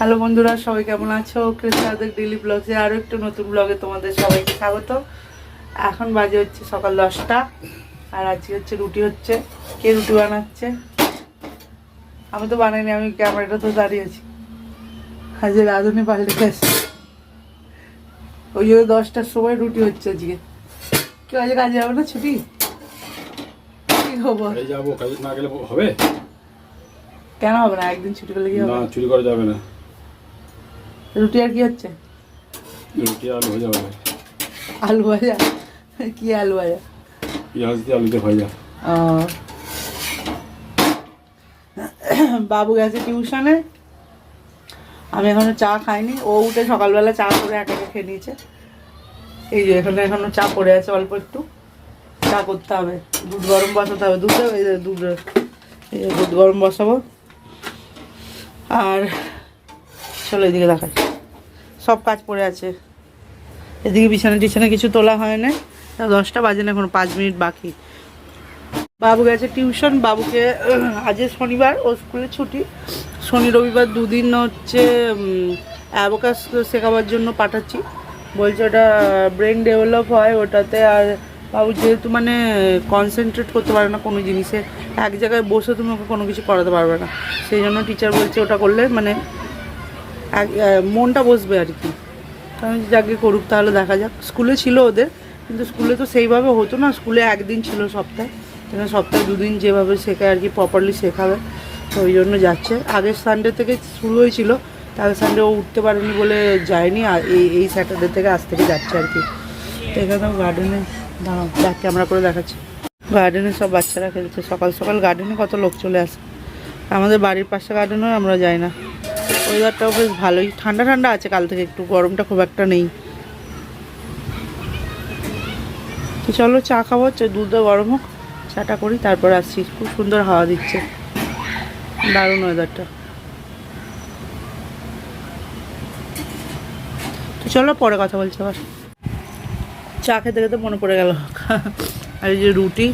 Hello বন্ধুরা, সবাই কেমন আছো? কৃষ্ণাদের ডেইলি ব্লগে আরও একটু নতুন ব্লগে তোমাদের সবাইকে স্বাগত। এখন বাজে হচ্ছে সকাল 10টা, আর আজকে হচ্ছে রুটি হচ্ছে। কে রুটি বানাচ্ছে? আমি তো বানাইনি, আমি ক্যামেরাটা তো দাঁড়িয়ে আছি। আজ রাঁধুনি পাল্টে গেছে, ওই জন্য 10টার সময় রুটি হচ্ছে আজকে। কেউ আজকে কাজে যাবো না? ছুটি? কি খবর? যাবো, কাজে না গেলে হবে? কেন হবে না? একদিন ছুটি করলে কি হবে? না, ছুটি করা যাবে না। রুটি আর কি হচ্ছে? রুটি আলু ভাজা হবে। আলু ভাজা? কি আলু ভাজা? পেঁয়াজ দিয়ে আলু দিয়ে ভাজা। ও, বাবু গেছে টিউশনে, আমি এখনো চা খাইনি। ও উঠে সকালবেলা চা করে একা একা খেয়ে নিয়েছে। এই যে এখানে এখনো চা পড়ে আছে, অল্প একটু চা করতে হবে। দুধ গরম বসাতে হবে, দুধ গরম বসাবো। আর চলো এদিকে দেখাচ্ছি, সব কাজ পড়ে আছে। এদিকে বিছানা টিছানা কিছু তোলা হয় না, 10টা বাজে না, এখন 5 মিনিট বাকি। বাবু গেছে টিউশন। বাবুকে আজ শনিবার, ও স্কুলে ছুটি। শনি রবিবার দুদিন হচ্ছে অ্যাবোকাস শেখাবার জন্য পাঠাচ্ছি। বলছে ওটা ব্রেন ডেভেলপ হয় ওটাতে। আর বাবু যেহেতু মানে কনসেন্ট্রেট করতে পারে না কোনো জিনিসে, এক জায়গায় বসে তুমি ওকে কোনো কিছু করাতে পারবে না, সেই জন্য টিচার বলছে ওটা করলে মানে মনটা বসবে আর কি। আমি যাকে করুক, তাহলে দেখা যাক। স্কুলে ছিল ওদের, কিন্তু স্কুলে তো সেইভাবে হতো না। স্কুলে একদিন ছিল সপ্তাহে, সপ্তাহে 2 দিন যেভাবে শেখায় আর কি, প্রপারলি শেখাবে। তো ওই জন্য যাচ্ছে। আগের সানডে থেকে শুরু হয়েছিল, আগের সানডে ও উঠতে পারেনি বলে যায়নি। আর এই স্যাটারডে থেকে আজ থেকে যাচ্ছে আর কি। তো এখানেও গার্ডেনে দাঁড়াও, ব্যাক ক্যামেরা করে দেখাচ্ছি। গার্ডেনে সব বাচ্চারা খেলছে। সকাল সকাল গার্ডেনে কত লোক চলে আসে। আমাদের বাড়ির পাশে গার্ডেনেও আমরা যাই না। ওয়েদারটাও বেশ ভালোই, ঠান্ডা ঠান্ডা আছে কাল থেকে, একটু গরমটা খুব একটা নেই। তো চলো চা খাবো, দুধটা গরম হোক, চাটা করি, তারপর আসছি। খুব সুন্দর হাওয়া দিচ্ছে, দারুণ ওয়েদারটা। তো চলো পরে কথা বলছি আবার। চা খেতে খেতে মনে পড়ে গেল, আর এই যে রুটি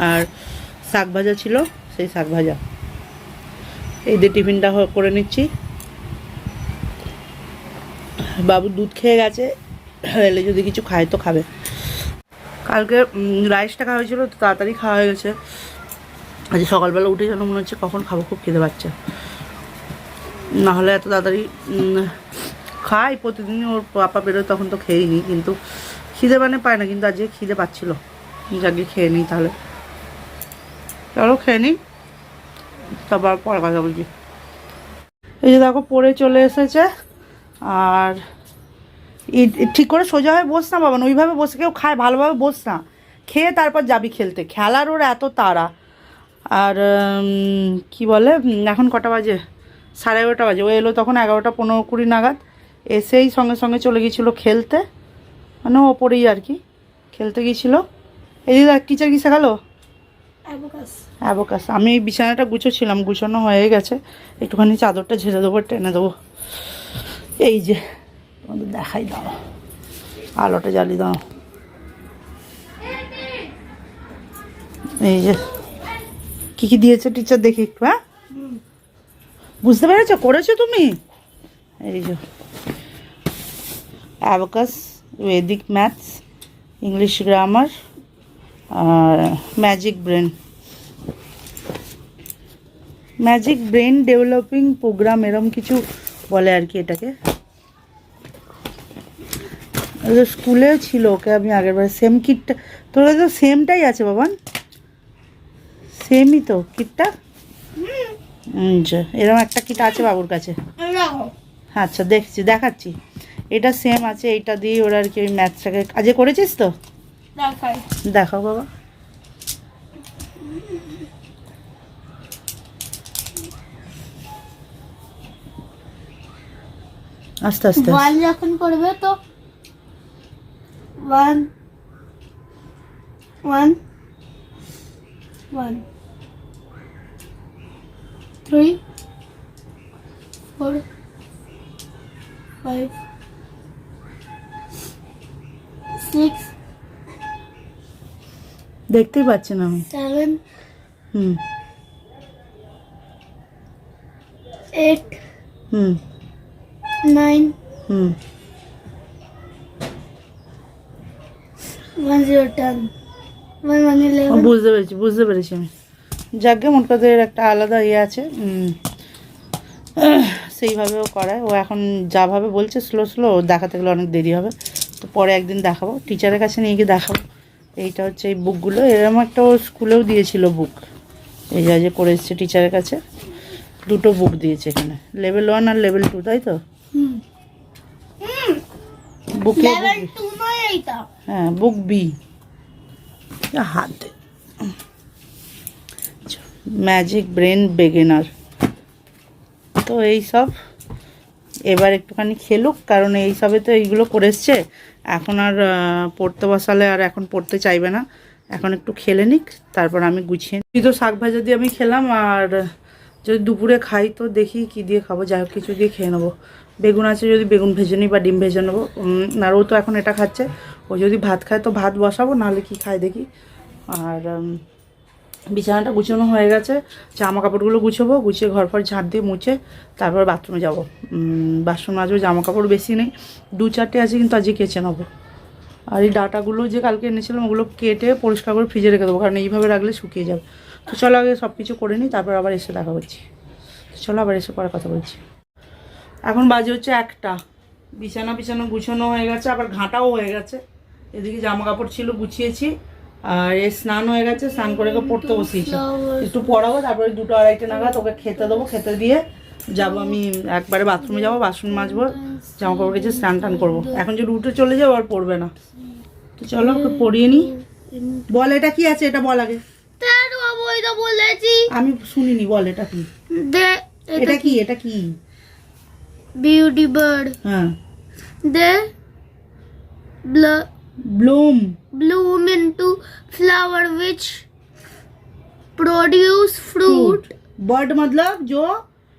আর শাক ভাজা ছিল, সেই শাক ভাজা এই দিয়ে টিফিনটা করে নিচ্ছি। বাবু দুধ খেয়ে গেছে, এলে যদি কিছু খায় তো খাবে। কালকে রাইসটা খাওয়া হয়েছিল, তো তাড়াতাড়ি খাওয়া হয়ে গেছে। আজ সকালবেলা উঠে যেন মনে হচ্ছে কখন খাবো, খুব খিদে পাচ্ছে। নাহলে এত তাড়াতাড়ি খাই প্রতিদিনই, ওর পাপা বেরোয় তখন তো খেয়েই নিই, কিন্তু খিদে মানে পায় না। কিন্তু আজকে খিদে পাচ্ছিলো, যাকে খেয়ে নিই তাহলে। চলো খেয়ে নিই, তারপর পরে কথা বলছি। এই যে দেখো পড়ে চলে এসেছে। আর ঠিক করে সোজা হয়ে বস না বাবা, ওইভাবে বসে কেউ খায়? ভালোভাবে বস না, খেয়ে তারপর যাবি খেলতে। খেলার ওর এত তাড়া। আর কি বলে, এখন কটা বাজে? 11:30 বাজে। ও এলো তখন 11টা 15-20 নাগাদ। এসেই সঙ্গে সঙ্গে চলে গিয়েছিলো খেলতে, মানে ওপরেই আর কি খেলতে গিয়েছিলো। এই যে টিচার কি শেখালো? অ্যাবোকাস। আমি বিছানাটা গুছোছিলাম, গুছানো হয়ে গেছে। একটুখানি চাদরটা ঝেড়ে দেবো, টেনে দেবো। এই যে তোমাদের দেখাই, দাও আলোটা জ্বালিয়ে দাও। এই যে কী কী দিয়েছে টিচার, দেখি একটু। হ্যাঁ, বুঝতে পেরেছো? করেছো তুমি? এই যে abacus, Vedic maths, English grammar, আর ম্যাজিক ব্রেন ডেভেলপিং প্রোগ্রাম, এরম কিছু বলে আর কি এটাকে। স্কুলেও ছিল, ওকে আমি আগের বার সেম কিটটা, তোর কাছে তো সেমটাই আছে বাবান, সেমই তো কিটটা। আচ্ছা, এরকম একটা কিট আছে বাবুর কাছে। আচ্ছা দেখাচ্ছি, এটা সেম আছে। এইটা দিয়ে ওরা আর কি ওই ম্যাথসটাকে আজকে করেছিস তো? দেখাও বাবা। আস্তে আস্তে যখন করবে তো 1 1 1 3 4 5 6 দেখতেই পাচ্ছি না আমি। 7 হুম 8 হুম 9 হুম 1 0 10 1 1 11 বুঝতে পেরেছি আমি। যাকে মোট কথা এর একটা আলাদা ইয়ে আছে, সেইভাবেও করায় ও। এখন যাভাবে বলছে স্লো স্লো, দেখাতে গেলে অনেক দেরি হবে, তো পরে একদিন দেখাবো, টিচারের কাছে নিয়ে গিয়ে দেখাবো। এইটা হচ্ছে এই বুকগুলো, এরকম একটা ও স্কুলেও দিয়েছিল বুক, এই যা যে করে এসছে টিচারের কাছে, দুটো বুক দিয়েছে এখানে, লেভেল 1 আর লেভেল 2, তাই তো? বুকে লেভেল 2 নয় এইটা। হ্যাঁ, বুক বি। হাতে ম্যাজিক ব্রেন বিগিনার। তো এই সব এবার একটুখানি খেলুক, কারণ এই সবে তো এইগুলো করে এসছে, এখন আর পড়তে বসালে আর এখন পড়তে চাইবে না, এখন একটু খেলে নিক, তারপর আমি গুছিয়ে নিই। তো শাক ভাজা দিয়ে আমি খেলাম, আর যদি দুপুরে খাই তো দেখি কি দিয়ে খাবো, যাই হোক কিছু দিয়ে খেয়ে নেবো। বেগুন আছে, যদি বেগুন ভেজে নিই বা ডিম ভেজে নেবো। আর ও তো এখন এটা খাচ্ছে, ও যদি ভাত খায় তো ভাত বসাবো, নাহলে কি খায় দেখি। আর বিছানাটা গুছানো হয়ে গেছে, জামা কাপড়গুলো গুছাবো, গুছিয়ে ঘর ফর ঝাঁট দিয়ে মুছে তারপর বাথরুমে যাবো, বাথরুম মাজবো। জামা কাপড় বেশি নেই, 2-4টে আছে, কিন্তু আজকে কেচে নেবো। আর এই ডাটাগুলো যে কালকে এনেছিলাম ওগুলো কেটে পরিষ্কার করে ফ্রিজে রেখে দেবো, কারণ এইভাবে রাখলে শুকিয়ে যাবে। তো চলো আগে সব কিছু করে নিই, তারপর আবার এসে দেখা করছি। চলো আবার এসে পরে কথা বলছি। এখন বাজে হচ্ছে 1টা, বিছানা গুছানো হয়ে গেছে, আবার ঘাঁটাও হয়ে গেছে। এদিকে জামা কাপড় ছিল গুছিয়েছি, আর এ স্নান হয়ে গেছে, স্নান করে পড়তে বসিয়েছি, একটু পড়াবো, তারপরে 2-2:30 নাগাদ ওকে খেতে দেবো, খেতে দিয়ে যাবো আমি একবারে বাথরুমে যাবো, বাসন মাজবো, জামা কাপড় কেচে স্নান টান করবো। এখন যদি উঠে চলে যাবো আর পড়বে না, তো চলো ওকে পড়িয়ে নিই। বল এটা কি আছে, এটা বল আগে। তার বই তো বলেছি আমি শুনিনি, বল এটা কি? এটা কি, এটা কি? Beauty bird. হ্যাঁ, দে bloom into flower which produce fruit. Bird मतलब जो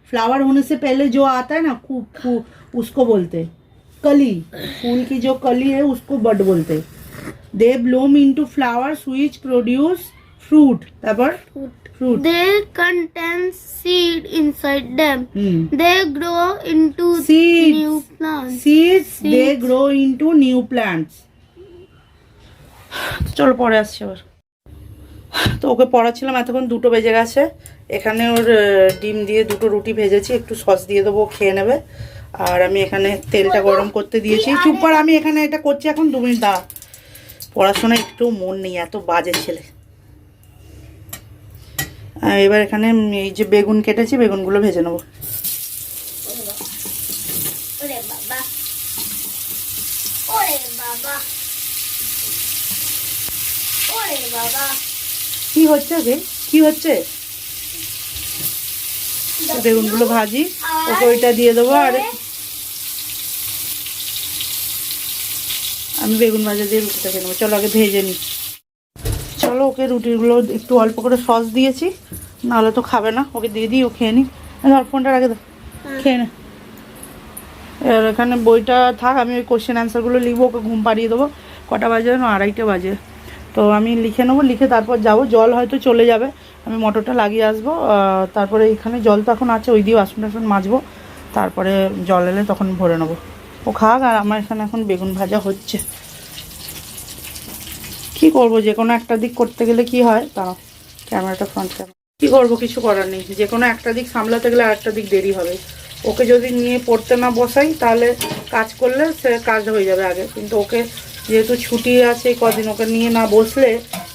फ्लावर होने से पहले जो आता है ना, उसको बोलते कली, फूल की जो कली है उसको बर्ड बोलते। They bloom into flowers which produce fruit, তারপর fruit. They contain seed inside them. They grow into Seeds. new plants. Seeds, they grow into new plants. চলো পরে আসছি আবার। তো ওকে পড়াচ্ছিলাম, এতক্ষণ 2টো বেজে গেছে। এখানে ওর ডিম দিয়ে 2টো রুটি ভেজেছি, একটু সস দিয়ে দেবো, খেয়ে নেবে। আর আমি এখানে তেলটা গরম করতে দিয়েছি। চুপ কর, আমি এখানে এটা করছি এখন, 2 মিনিট দাঁড়া। পড়াশোনায় একটু মন নেই, এত বাজে ছেলে। এবার এখানে এই যে বেগুন কেটেছি, বেগুনগুলো ভেজে নেবো। ওরে বাবা, ওরে বাবা, ওরে বাবা, কি হচ্ছে রে, কি হচ্ছে? বেগুনগুলো ভাজি, ওকে ওইটা দিয়ে দেবো। আর আমি বেগুন ভাজা দিয়ে রুটিটা খেয়ে নেবো। চলো আগে ভেজে নিই। চলো ওকে রুটিগুলো একটু অল্প করে সস দিয়েছি, নাহলে তো খাবে না। ওকে দিয়ে দিই, ও খেয়ে নিই। ধর ফোনটা রাখে দাও, খেয়ে নে। আর এখানে বইটা থাক, আমি ওই কোশ্চেন অ্যান্সারগুলো লিখবো, ওকে ঘুম পাড়িয়ে দেবো। কটা বাজে না, 2:30 বাজে। তো আমি লিখে নেবো, লিখে তারপর যাবো। জল হয়তো চলে যাবে, আমি মোটরটা লাগিয়ে আসবো। তারপরে এখানে জল তো এখন আছে, ওই দিয়ে বাসন টাসন মাজবো, তারপরে জল এলে তখন ভরে নেবো। ও খাক, আর আমার এখানে এখন বেগুন ভাজা হচ্ছে। কি করব, যে কোনো একটা দিক করতে গেলে কি হয়, তাও ক্যামেরাটা ফ্রন্ট ক্যামেরা, কী করবো, কিছু করার নেই। যে কোনো একটা দিক সামলাতে গেলে আরেকটা দিক দেরি হবে। ওকে যদি নিয়ে পড়তে না বসাই, তাহলে কাজ করলে সে কাজ হয়ে যাবে আগে। কিন্তু ওকে যেহেতু ছুটি আছে কদিন, ওকে নিয়ে না বসলে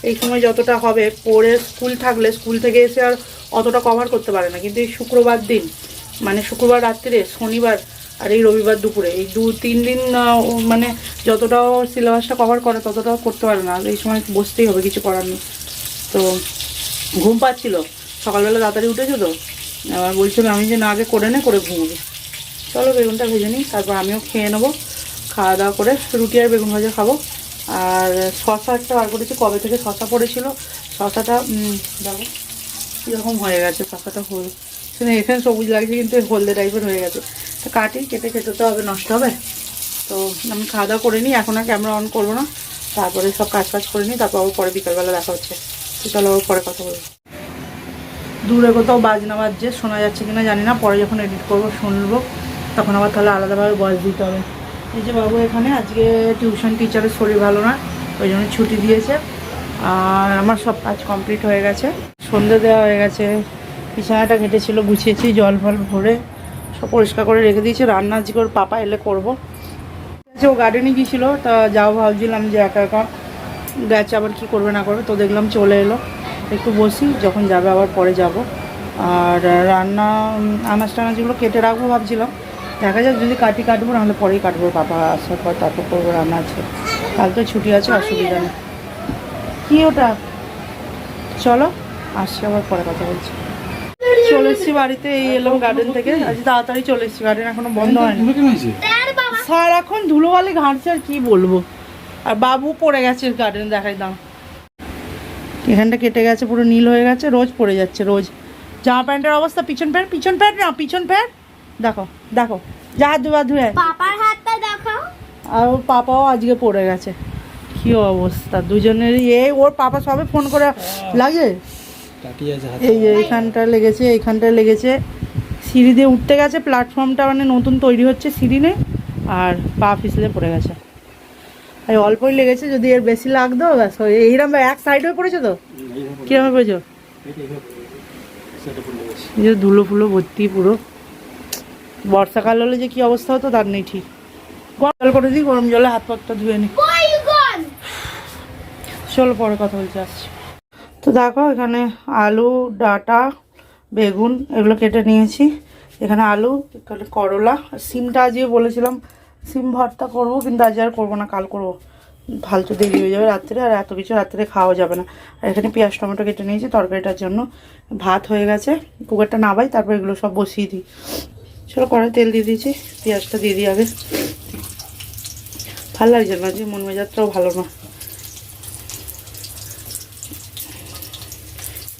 এই সময় যতটা হবে, পড়ে স্কুল থাকলে স্কুল থেকে এসে আর অতটা কভার করতে পারে না। কিন্তু এই শুক্রবার দিন, মানে শুক্রবার রাত্রিরে, শনিবার আর এই রবিবার দুপুরে, এই 2-3 দিন মানে যতটাও সিলেবাসটা কভার করে ততটাও করতে পারে না। এই সময় বসতেই হবে, কিছু করার নেই। তো ঘুম পাচ্ছিল, সকালবেলা তাড়াতাড়ি উঠেছো তো, আবার বলছিলাম আমি যে না, আগে করে করে ঘুমোবে। চলো বেগুনটা ভেজে নিই, তারপর আমিও খেয়ে নেবো। খাওয়া দাওয়া করে রুটি আর বেগুন ভাজা খাবো। আর শশা একটা বার করেছি, কবে থেকে শশা পড়েছিল, শশাটা দেখো কীরকম হয়ে গেছে। শশাটা এখানে সবুজ লাগছে, কিন্তু হলদে টাইপের হয়ে গেছে। তো কাটি, কেটে খেতে তো হবে, নষ্ট হবে। তো আমি খাওয়া দাওয়া করে নিই, এখন আর ক্যামেরা অন করবো না। তারপরে সব কাজ করে নিই, তারপর পরে বিকালবেলা দেখা হচ্ছে। তো চলো পরে কথা বলবো। দূরে কোথাও বাজনা বাজছে, শোনা যাচ্ছে কিনা জানি না, পরে যখন এডিট করবো শুনবো, তখন আবার তাহলে আলাদাভাবে ভয়েস দিতে হবে। এই যে বাবু এখানে আজকে টিউশন টিচারের শরীর ভালো না, ওই জন্য ছুটি দিয়েছে। আর আমার সব কাজ কমপ্লিট হয়ে গেছে, সন্ধে দেওয়া হয়ে গেছে, বিছানাটা ঘেটেছিল গুছিয়েছি, জল ফল ভরে সব পরিষ্কার করে রেখে দিয়েছি। রান্না আজকে ওর পাপা এলে করবো। ও গার্ডেনে গিয়েছিলো, তা যাও ভাবছিলাম যে একা একা গেছে আবার কী করবে না করবে, তো দেখলাম চলে এলো, একটু বসি, যখন যাবে আবার পরে যাব। আর রান্না আনাজ টানাজগুলো কেটে রাখবো ভাবছিলাম, দেখা যাক যদি কাটবো, নাহলে পরেই কাটবো, পাপা আসার পর তারপর করবো, রান্না আছে, কাল তো ছুটি আছে, অসুবিধা নেই। কী ওটা, চলো আসছি, আবার পরে কথা বলছি। চলে এসেছি বাড়িতে, এই এলাম গার্ডেন থেকে, আজ তাড়াতাড়ি চলে এসেছি, গার্ডেন এখনো বন্ধ হয়নি। সারাক্ষণ ধুলোবালি ঘাঁটছে, আর কি বলবো। আর বাবু পড়ে গেছে গার্ডেন, দেখাই দাম, এখানটা কেটে গেছে, পুরো নীল হয়ে গেছে, রোজ পড়ে যাচ্ছে রোজ। জামা প্যান্টের অবস্থা, পিছন প্যান্ট না, পিছন প্যান্ট দেখো দেখো, যা হাত ধুয়ে পাপার হাতটা দেখাও। আর ওর পাপাও আজকে পড়ে গেছে, কি অবস্থা দুজনেরই। ওর পাপা সবে ফোন করে লাগে, এই যে এইখানটায় লেগেছে, সিঁড়ি দিয়ে উঠতে গেছে, প্ল্যাটফর্মটা মানে নতুন তৈরি হচ্ছে, সিঁড়ি নেই, আর পা পিছলে পড়ে গেছে। আর অল্পই লেগেছে, যদি এর বেশি লাগতো ব্যাস, এইরকম এক সাইড হয়ে পড়েছে। তো কিরকম পড়েছো, ধুলো ফুলো ভর্তি পুরো। বর্ষাকাল হলে যে কি অবস্থা হতো তার নেই ঠিক। গরম জল করে দিই, গরম জলে হাত পাতটা ধুয়ে নিই, চলো পরে কথা বলতে আসছি। তো দেখো এখানে আলু, ডাঁটা, বেগুন এগুলো কেটে নিয়েছি, এখানে আলু, এখানে করলা, সিমটা আজকে বলেছিলাম সিম ভর্তা করবো, কিন্তু আজ আর করবো না, কাল করবো, ফালতু দেরি হয়ে যাবে রাত্রে, আর এত কিছু রাত্রে খাওয়া যাবে না। আর এখানে পেঁয়াজ টমেটো কেটে নিয়েছি তরকারিটার জন্য। ভাত হয়ে গেছে, কুকারটা নাবাই, তারপর এগুলো সব বসিয়ে দিই। চলো কড়াই তেল দিয়ে দিয়েছি, পেঁয়াজটা দিয়ে দিই আগে। ভালো লাগছে না, যে মন মেজাজটাও ভালো না,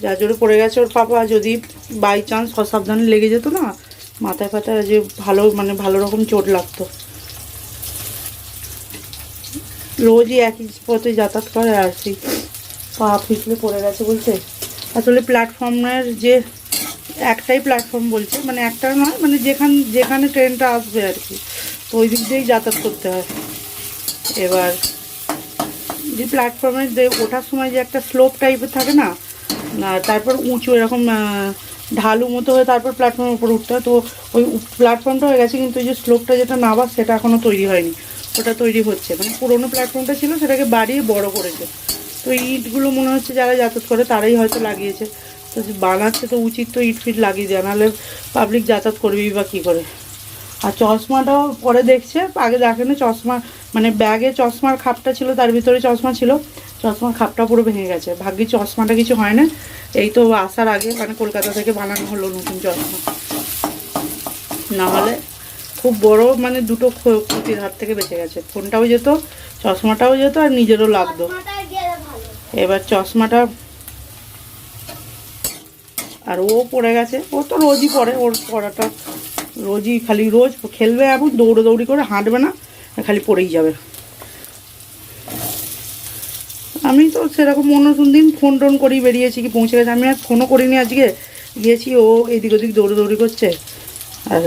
যা জোরে পড়ে গেছে ওর পাপা, যদি বাই চান্স অসাবধানে লেগে যেত না মাথায় ফাটায়, যে ভালো রকম চোট লাগতো। রোজই একই পথে যাতায়াত করে, আর সেই পা পিছলে পড়ে গেছে বলছে। আসলে প্ল্যাটফর্মের যে একটাই প্ল্যাটফর্ম বলছে, মানে একটা নয়, মানে যেখানে ট্রেনটা আসবে আর কি, তো ওই দিক দিয়েই যাতায়াত করতে হয়। এবার যে প্ল্যাটফর্মের ওঠার সময় যে একটা স্লোপ টাইপের থাকে না, তারপর উঁচু এরকম ঢালু মতো হয়ে তারপর প্ল্যাটফর্মের উপর উঠতে হয়, তো ওই প্ল্যাটফর্মটা হয়ে গেছে, কিন্তু ওই যে স্লোপটা যেটা নাবার সেটা এখনও তৈরি হয়নি, ওটা তৈরি হচ্ছে, মানে পুরোনো প্ল্যাটফর্মটা ছিল সেটাকে বাড়িয়ে বড় করেছে। তো ইটগুলো মনে হচ্ছে যারা যাতায়াত করে তারাই হয়তো লাগিয়েছে, তো বানাচ্ছে তো উচিত তো ইট ফিট লাগিয়ে দেওয়া, নাহলে পাবলিক যাতায়াত করবেই বা কী করে। আর চশমাটাও পরে দেখছে, আগে দেখেনি চশমা, মানে ব্যাগে চশমার খাপটা ছিল, তার ভিতরে চশমা ছিল, চশমার খাপটা পুরো ভেঙে গেছে। ভাগ্যে চশমাটা কিছু হয় না, এই তো আসার আগে মানে কলকাতা থেকে বানানো হলো নতুন চশমা, নাহলে খুব বড় মানে দুটো ক্ষতির হাত থেকে বেঁচে গেছে। ফোনটাও যেত, চশমাটাও যেত, আর নিজেরও লাগতো। এবার চশমাটা, আর ও পড়ে গেছে, ও তো রোজই পড়ে, ওর পড়াটা রোজই, খালি রোজ খেলবে, এখন দৌড়ি করে হাঁটবে না, খালি পড়েই যাবে। আমি তো সেরকম অন্য দিন ফোন টোন করেই বেরিয়েছি, কি পৌঁছে গেছে, আমি আর ফোনও করিনি আজকে, গিয়েছি ও এদিক ওদিক দৌড়ি করছে। আর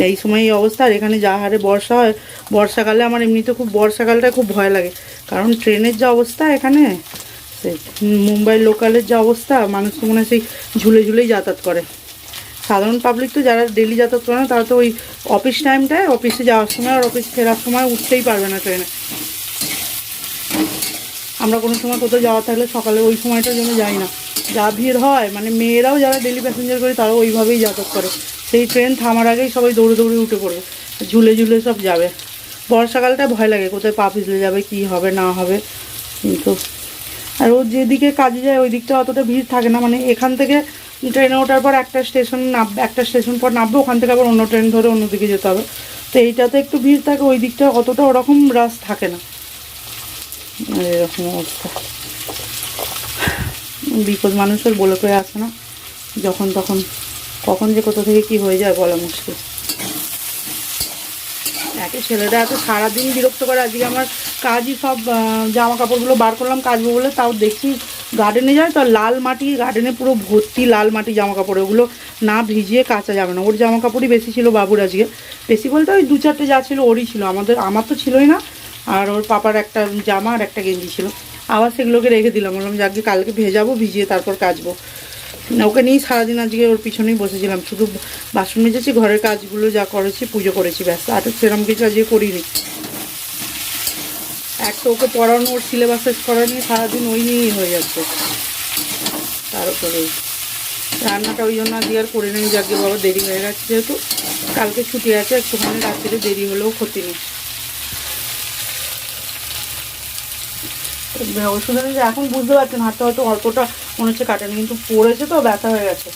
এই সময় এই অবস্থা, আর এখানে যা হারে বর্ষা হয়, বর্ষাকালে আমার এমনিতে খুব, বর্ষাকালটা খুব ভয় লাগে, কারণ ট্রেনের যা অবস্থা এখানে, সেই মুম্বাই লোকালের যা অবস্থা, মানুষ তো মনে হয় সেই ঝুলেই যাতায়াত করে। সাধারণ পাবলিক তো যারা ডেলি যাতায়াত করে না, তারা তো ওই অফিস টাইমটায়, অফিসে যাওয়ার সময় আর অফিস ফেরার সময় উঠতেই পারবে না ট্রেনে। আমরা কোনো সময় কোথাও যাওয়া থাকলে সকালে ওই সময়টার জন্য যাই না, যা ভিড় হয়, মানে মেয়েরাও যারা ডেলি প্যাসেঞ্জার করে তারাও ওইভাবেই যাতায়াত করে, সেই ট্রেন থামার আগেই সবাই দৌড়ে উঠে পড়বে, ঝুলে সব যাবে। বর্ষাকালটা ভয় লাগে, কোথায় পা পিছলে যাবে, কি হবে না হবে। কিন্তু আর ও যেদিকে কাজে যায় ওই দিকটা অতটা ভিড় থাকে না, মানে এখান থেকে ট্রেনে ওঠার পর একটা স্টেশন পর নামবে, ওখান থেকে আবার অন্য ট্রেন ধরে অন্যদিকে যেতে হবে, তো এইটাতে একটু ভিড় থাকে, ওই দিকটা অতটা ওরকম রাশ থাকে না। এরকম অবস্থা, বিপদ মানুষের বলে করে আসে না, যখন তখন কখন যে কোথা থেকে কি হয়ে যায় বলা মুশকিল। একে ছেলেটা এত সারাদিন বিরক্ত করে, আজকে আমার কাজই সব জামা কাপড়গুলো বার করলাম কাচবো বলে, তাও দেখছি গার্ডেনে যায় তো লাল মাটি, গার্ডেনে পুরো ভর্তি লাল মাটি জামা কাপড়, ওগুলো না ভিজিয়ে কাচা যাবে না। ওর জামা কাপড়ই বেশি ছিল বাবুর আজকে, বেশি বলতে ওই 2-4টে যা ছিল ওরই ছিল, আমার তো ছিলই না। আর ওর পাপার একটা জামা আর একটা গেঞ্জি ছিল, আবার সেগুলোকে রেখে দিলাম, বললাম যে আজকে কালকে ভেজাবো, ভিজিয়ে তারপর কাচবো। ওকে নিয়েই সারাদিন আজকে ওর পিছনেই বসেছিলাম, শুধু বাসন মেজেছি, ঘরের কাজগুলো যা করেছি, পুজো করেছি, ব্যাস। আর সেরকম কিছু আজকে করিনি। এক তো ওকে পড়ানো, ওর সিলেবাস শেষ করা নিয়ে সারাদিন ওই নিয়েই হয়ে যাচ্ছে। তার উপরে রান্নাটা ওই জন্য আজকে আর করে নেই, যাকে বাবা দেরি হয়ে গেছে, যেহেতু কালকে ছুটি আছে, একটুখানি রাত্রিরে দেরি হলেও ক্ষতি নেই। ওষুধ যে এখন বুঝতে পারছেন হাতটা হয়তো অল্পটা মনে হচ্ছে কাটেনি, কিন্তু পড়েছে তো ব্যথা হয়ে গেছে।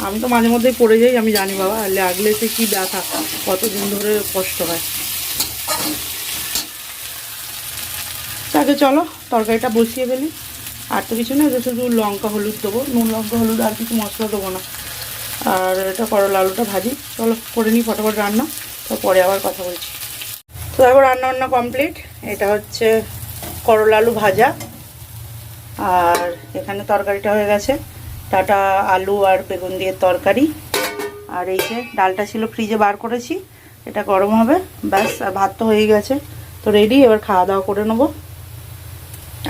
আমি তো মাঝে মধ্যেই পড়ে যাই, আমি জানি বাবা, লাগলে সে কী ব্যথা, কতদিন ধরে কষ্ট হয়। তাকে চলো তরকারিটা বসিয়ে ফেলি। আর তো কিছু না, এটা শুধু লঙ্কা হলুদ দেবো, নুন লঙ্কা হলুদ, আর কিছু মশলা দেবো না। আর এটা করলা আলুটা ভাজি, চলো করে নিই ফটাফট রান্না, তারপরে আবার কথা বলছি। তো তারপর রান্না কমপ্লিট। এটা হচ্ছে করলা আলু ভাজা, আর এখানে তরকারিটা হয়ে গেছে, ডাঁটা আলু আর বেগুন দিয়ে তরকারি। আর এই যে ডালটা ছিল ফ্রিজে বার করেছি, এটা গরম হবে, ব্যাস। আর ভাত তো হয়ে গেছে, তো রেডি, এবার খাওয়া দাওয়া করে নেবো।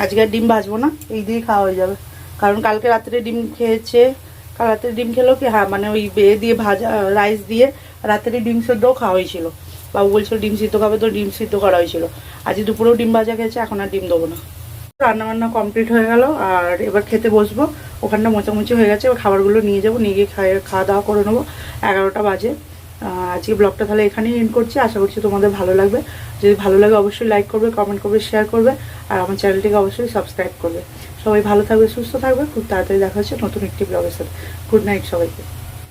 আজকে আর ডিম ভাজবো না, এই দিয়েই খাওয়া হয়ে যাবে, কারণ কালকে রাত্রে ডিম খেয়েছে। কাল রাত্রে ডিম খেলো কি, হ্যাঁ মানে ওই বেয়ে দিয়ে ভাজা রাইস দিয়ে রাত্রে ডিম সেদ্ধও খাওয়া হয়েছিল। বাবু বলছিল ডিম সিদ্ধ খাবে, তো ডিম সিদ্ধ করা হয়েছিল। আজকে দুপুরেও ডিম ভাজা খেয়েছে, এখন আর ডিম দেবো না। রান্নাবান্না কমপ্লিট হয়ে গেল, আর এবার খেতে বসবো। ওখানটা মোচামুচি হয়ে গেছে, এবার খাবারগুলো নিয়ে যাবো, নিয়ে গিয়ে খাওয়া দাওয়া করে নেবো। 11টা বাজে। আজকে ব্লগটা তাহলে এখানেই এন্ড করছি, আশা করছি তোমাদের ভালো লাগবে। যদি ভালো লাগে অবশ্যই লাইক করবে, কমেন্ট করবে, শেয়ার করবে, আর আমার চ্যানেলটিকে অবশ্যই সাবস্ক্রাইব করবে। সবাই ভালো থাকবে, সুস্থ থাকবে, খুব তাড়াতাড়ি দেখা হচ্ছে নতুন একটি ব্লগের সাথে। গুড নাইট সবাইকে।